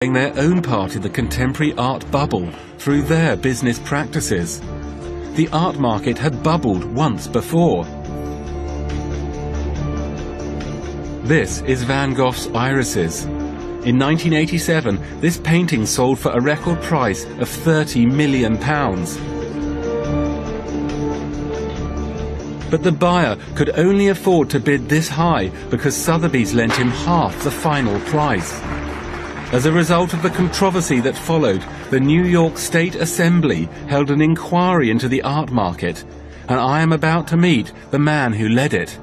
playing their own part in the contemporary art bubble through their business practices. The art market had bubbled once before. This is Van Gogh's Irises. In 1987, this painting sold for a record price of £30 million. But the buyer could only afford to bid this high because Sotheby's lent him half the final price. As a result of the controversy that followed, the New York State Assembly held an inquiry into the art market, and I am about to meet the man who led it.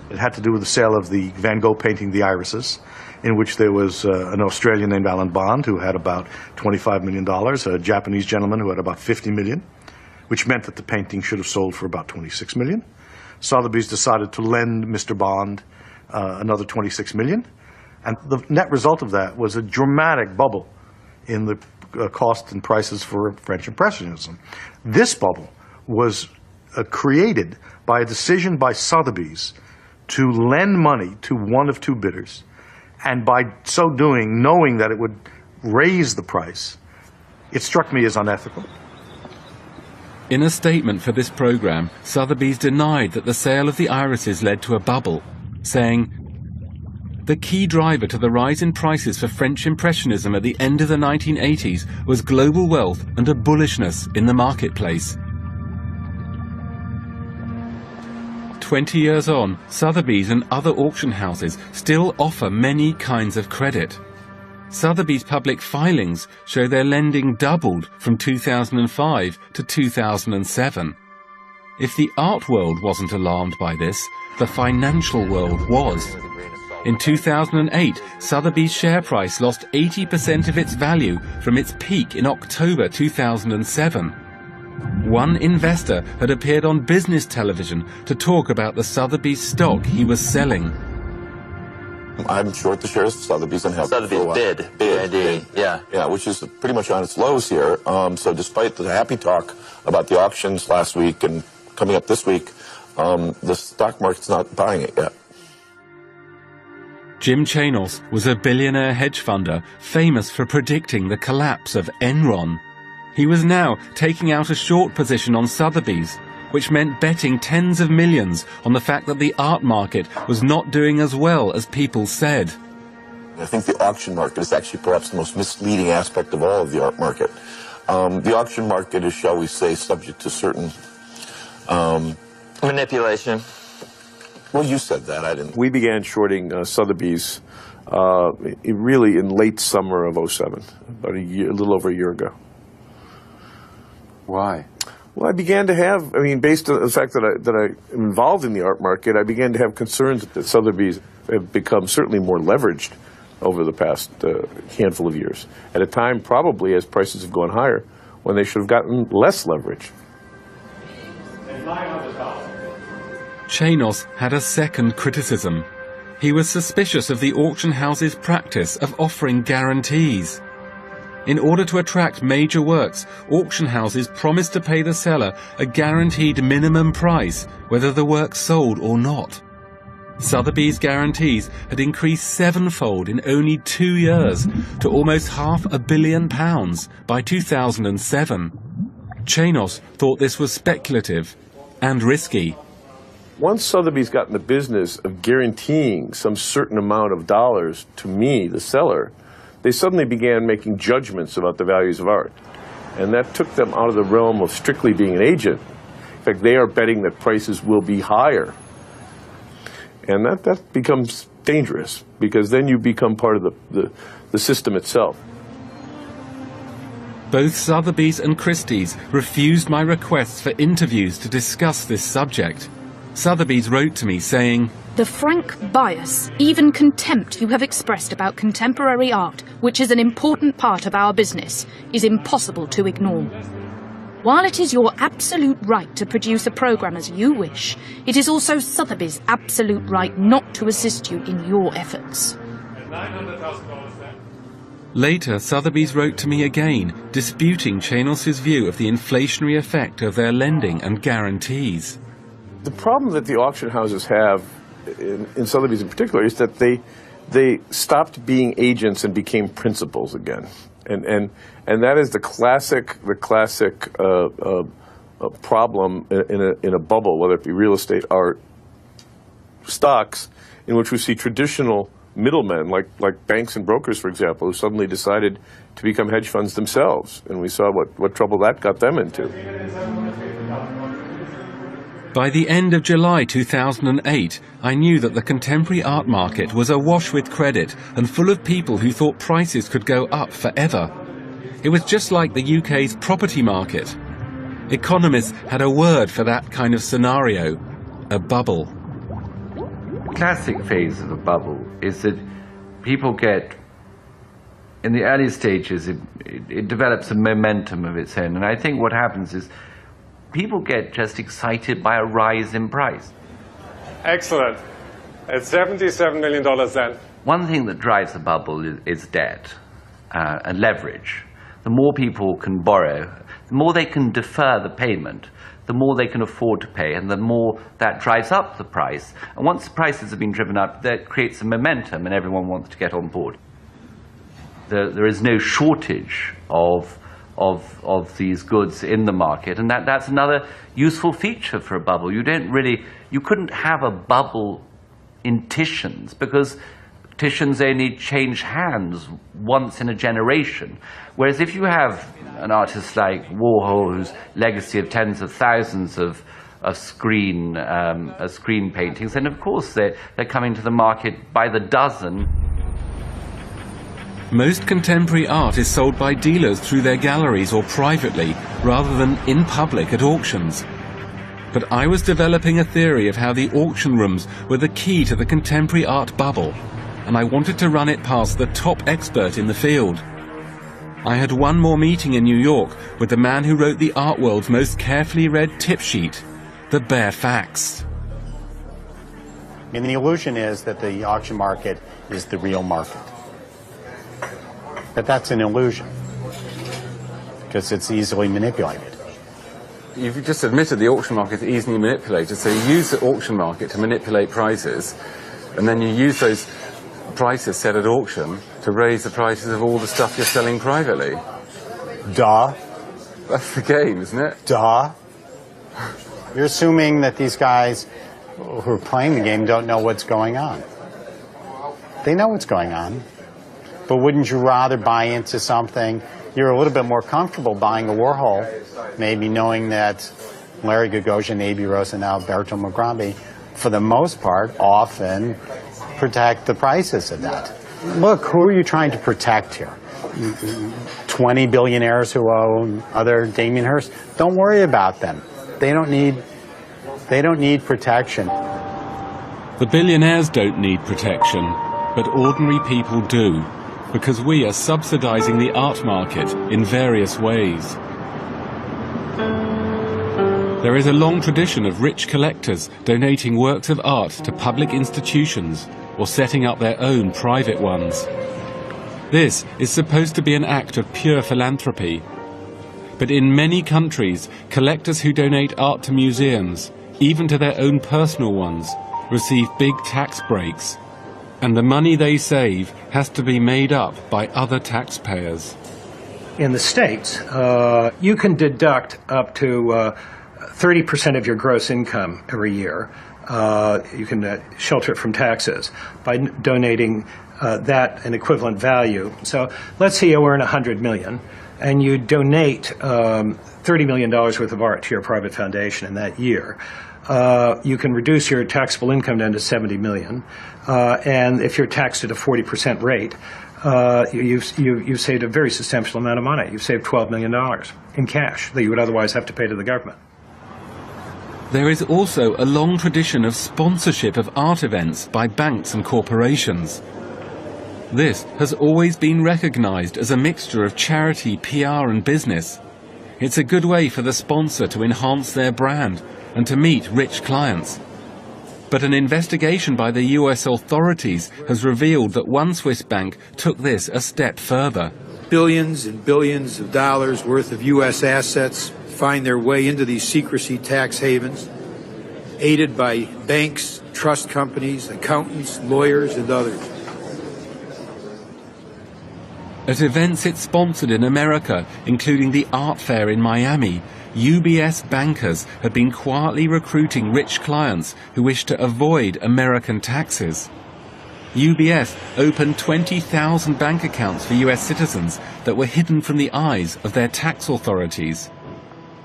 It had to do with the sale of the Van Gogh painting, The Irises, in which there was an Australian named Alan Bond who had about $25 million, a Japanese gentleman who had about $50 million, which meant that the painting should have sold for about $26 million. Sotheby's decided to lend Mr. Bond another $26 million, and the net result of that was a dramatic bubble in the cost and prices for French Impressionism. This bubble was created by a decision by Sotheby's to lend money to one of two bidders, and by so doing, knowing that it would raise the price, it struck me as unethical. In a statement for this program, Sotheby's denied that the sale of the Irises led to a bubble, saying, "The key driver to the rise in prices for French Impressionism at the end of the 1980s was global wealth and a bullishness in the marketplace." 20 years on, Sotheby's and other auction houses still offer many kinds of credit. Sotheby's public filings show their lending doubled from 2005 to 2007. If the art world wasn't alarmed by this, the financial world was. In 2008, Sotheby's share price lost 80% of its value from its peak in October 2007. One investor had appeared on business television to talk about the Sotheby's stock he was selling. I'm short the shares of Sotheby's and have Sotheby's bid, yeah. Yeah, which is pretty much on its lows here. So despite the happy talk about the auctions last week and coming up this week, the stock market's not buying it yet. Jim Chanos was a billionaire hedge funder famous for predicting the collapse of Enron. He was now taking out a short position on Sotheby's, which meant betting tens of millions on the fact that the art market was not doing as well as people said. I think the auction market is actually perhaps the most misleading aspect of all of the art market. The auction market is, shall we say, subject to certain manipulation. Well, you said that, I didn't. We began shorting Sotheby's really in late summer of '07, about a little over a year ago. Why? Well, I began to have, based on the fact that I am involved in the art market, I began to have concerns that Sotheby's have become certainly more leveraged over the past handful of years. At a time, probably, as prices have gone higher, when they should have gotten less leverage. Chanos had a second criticism. He was suspicious of the auction house's practice of offering guarantees. In order to attract major works, auction houses promised to pay the seller a guaranteed minimum price, whether the work sold or not. Sotheby's guarantees had increased sevenfold in only 2 years to almost £500 million by 2007. Chanos thought this was speculative and risky. Once Sotheby's got in the business of guaranteeing some certain amount of dollars to me, the seller, they suddenly began making judgments about the values of art. And that took them out of the realm of strictly being an agent. In fact, they are betting that prices will be higher. And that becomes dangerous, because then you become part of the system itself. Both Sotheby's and Christie's refused my requests for interviews to discuss this subject. Sotheby's wrote to me saying, "The frank bias, even contempt you have expressed about contemporary art, which is an important part of our business, is impossible to ignore. While it is your absolute right to produce a program as you wish, it is also Sotheby's' absolute right not to assist you in your efforts." Later, Sotheby's wrote to me again, disputing Chanos' view of the inflationary effect of their lending and guarantees. The problem that the auction houses have, in Sotheby's in particular, is that they they stopped being agents and became principals again. And that is the classic problem in a bubble, whether it be real estate, art, stocks, in which we see traditional middlemen, like banks and brokers, for example, who suddenly decided to become hedge funds themselves. And we saw what trouble that got them into. By the end of July 2008, I knew that the contemporary art market was awash with credit and full of people who thought prices could go up forever. It was just like the UK's property market. Economists had a word for that kind of scenario: a bubble. Classic phase of a bubble is that people get, in the early stages, it develops a momentum of its own. And I think what happens is people get just excited by a rise in price. Excellent. It's $77 million then. One thing that drives a bubble is debt and leverage. The more people can borrow, the more they can defer the payment, the more they can afford to pay, and the more that drives up the price. And once the prices have been driven up, that creates a momentum and everyone wants to get on board. There is no shortage of these goods in the market, and that's another useful feature for a bubble. You couldn't have a bubble in Titians, because Titians only change hands once in a generation. Whereas if you have an artist like Warhol, whose legacy of tens of thousands of screen paintings, then of course they're coming to the market by the dozen. Most contemporary art is sold by dealers through their galleries or privately, rather than in public at auctions. But I was developing a theory of how the auction rooms were the key to the contemporary art bubble, and I wanted to run it past the top expert in the field. I had one more meeting in New York with the man who wrote the art world's most carefully read tip sheet, the bare facts. And the illusion is that the auction market is the real market. But that's an illusion, because it's easily manipulated. You've just admitted the auction market is easily manipulated, so you use the auction market to manipulate prices, and then you use those prices set at auction to raise the prices of all the stuff you're selling privately. Duh. That's the game, isn't it? Duh. You're assuming that these guys who are playing the game don't know what's going on. They know what's going on. But wouldn't you rather buy into something? You're a little bit more comfortable buying a Warhol, maybe knowing that Larry Gagosian, A.B. Rosa, and Alberto Mugambi, for the most part, often protect the prices of that. Look, who are you trying to protect here? 20 billionaires who own other Damien Hirst? Don't worry about them. They don't need protection. The billionaires don't need protection, but ordinary people do, because we are subsidizing the art market in various ways. There is a long tradition of rich collectors donating works of art to public institutions or setting up their own private ones. This is supposed to be an act of pure philanthropy. But in many countries, collectors who donate art to museums, even to their own personal ones, receive big tax breaks. And the money they save has to be made up by other taxpayers. In the States, you can deduct up to 30% of your gross income every year. You can shelter it from taxes by donating that an equivalent value. So let's say you earn $100 million and you donate $30 million worth of art to your private foundation in that year. You can reduce your taxable income down to $70 million. And if you're taxed at a 40% rate, you've saved a very substantial amount of money. You've saved $12 million in cash that you would otherwise have to pay to the government. There is also a long tradition of sponsorship of art events by banks and corporations. This has always been recognized as a mixture of charity, PR and business. It's a good way for the sponsor to enhance their brand and to meet rich clients. But an investigation by the US authorities has revealed that one Swiss bank took this a step further. Billions and billions of dollars worth of U.S. assets find their way into these secrecy tax havens, aided by banks, trust companies, accountants, lawyers, and others. At events it sponsored in America, including the art fair in Miami, UBS bankers had been quietly recruiting rich clients who wished to avoid American taxes. UBS opened 20,000 bank accounts for US citizens that were hidden from the eyes of their tax authorities.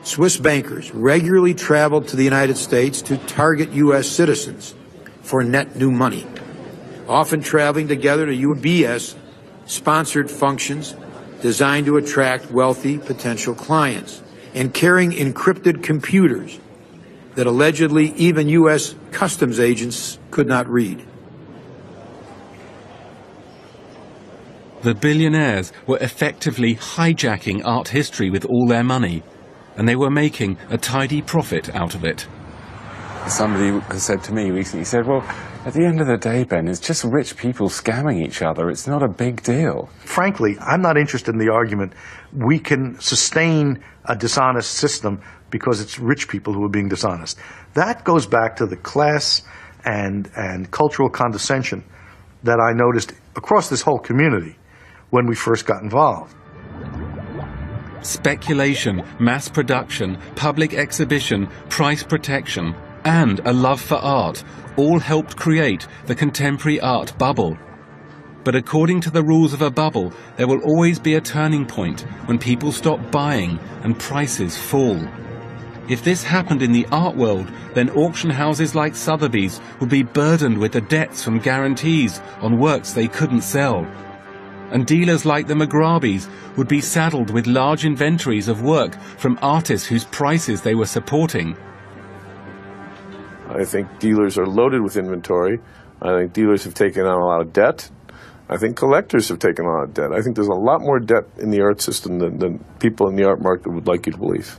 Swiss bankers regularly traveled to the United States to target U.S. citizens for net new money, often traveling together to UBS-sponsored functions designed to attract wealthy potential clients, and carrying encrypted computers that allegedly even U.S. customs agents could not read. The billionaires were effectively hijacking art history with all their money, and they were making a tidy profit out of it. Somebody said to me recently, he said, well, at the end of the day, Ben, it's just rich people scamming each other. It's not a big deal. Frankly, I'm not interested in the argument we can sustain a dishonest system because it's rich people who are being dishonest. That goes back to the class and cultural condescension that I noticed across this whole community when we first got involved. Speculation, mass production, public exhibition, price protection, and a love for art all helped create the contemporary art bubble. But according to the rules of a bubble, there will always be a turning point when people stop buying and prices fall. If this happened in the art world, then auction houses like Sotheby's would be burdened with the debts from guarantees on works they couldn't sell. And dealers like the McGrabys would be saddled with large inventories of work from artists whose prices they were supporting. I think dealers are loaded with inventory. I think dealers have taken on a lot of debt. I think collectors have taken on a lot of debt. I think there's a lot more debt in the art system than people in the art market would like you to believe.